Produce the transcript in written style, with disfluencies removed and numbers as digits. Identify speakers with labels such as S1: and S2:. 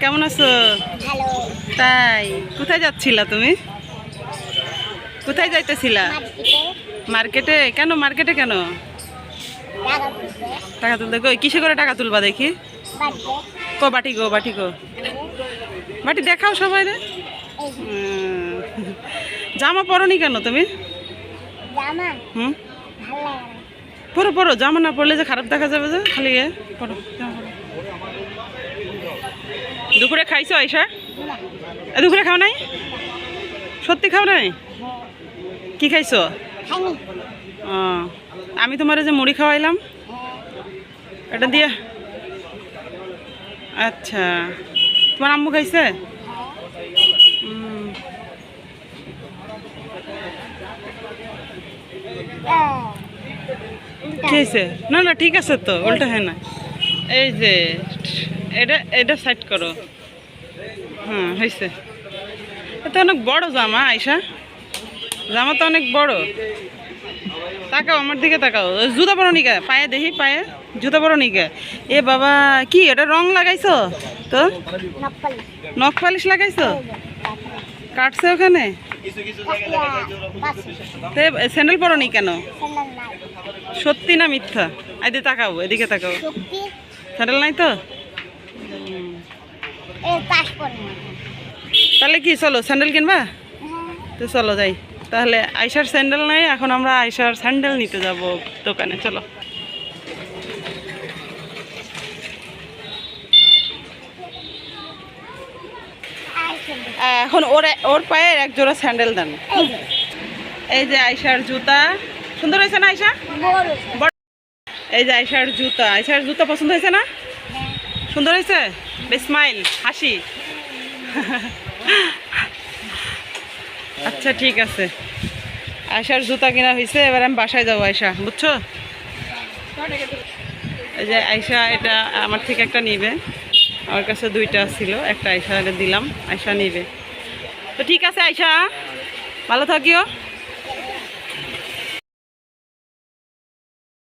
S1: কেমন আছো? তাই কোথায় যাচ্ছিলা তুমি? কোথায় যাইতেছিলা? মার্কেটে। কেন মার্কেটে কেন? টাকা তুলতে। কই কিসে করে টাকা তুলবা দেখি? কো বাটি গো, বাটি গো, বাটি দেখাও সবাই রে। জামা পরনি কেন তুমি? হুম, পরো পরো, জামা না পরলে যে খারাপ দেখা যাবে, যে খালি পরো জামা পরো। দুপুরে খাইছো আয়শা? দুপুরে খাও নাই? সত্যি খাও নাই? কি খাইছো? ও, আমি তোমার যে মুড়ি খাওয়াইলাম এটা দিয়ে। আচ্ছা, তোমার আম্মু খাইছে? কি হয়েছে? না না ঠিক আছে তো, উল্টা হয় না। এই যে এটা এটা সাইড করো। হ্যাঁ হয়েছে। এটা অনেক বড় জামা আয়শা, জামা তো অনেক বড়। তাকাও আমার দিকে, তাকাও। জুতা পরো নিকে? পায়ে দেখি, পায়ে জুতা পরো নিকে? এ বাবা, কি এটা রং লাগাইছো তো? নখ পালিশ লাগাইছো? কাটছে ওখানে? স্যান্ডেল পরো নি কেন? সত্যি না মিথ্যা? আইতে তাকাও, এদিকে তাকাও। স্যান্ডেল নাই তো? তাহলে কি চলো স্যান্ডেল কিনবা? তো চলো যাই তাহলে। আয়শার স্যান্ডেল নাই, এখন আমরা আয়শার স্যান্ডেল নিতে যাব দোকানে। চলো। এখন ওর পায়ে এক জোড়া স্যান্ডেল দেন। এই যে আয়শার জুতা, সুন্দর হয়েছে না আয়শা? এই যে আয়শার জুতা। আয়শার জুতা পছন্দ হয়েছে না? সুন্দর হয়েছে? স্মাইল, হাসি। আচ্ছা ঠিক আছে, আয়শার জুতা কিনা হয়েছে। এবার আমি বাসায় যাবো আয়শা, বুঝছো? এই যে আয়শা এটা আমার থেকে একটা নিবে, আমার কাছে দুইটা ছিল, একটা আয়শা দিলাম, আয়শা নিবে। তো ঠিক আছে আয়শা, ভালো থাকিও।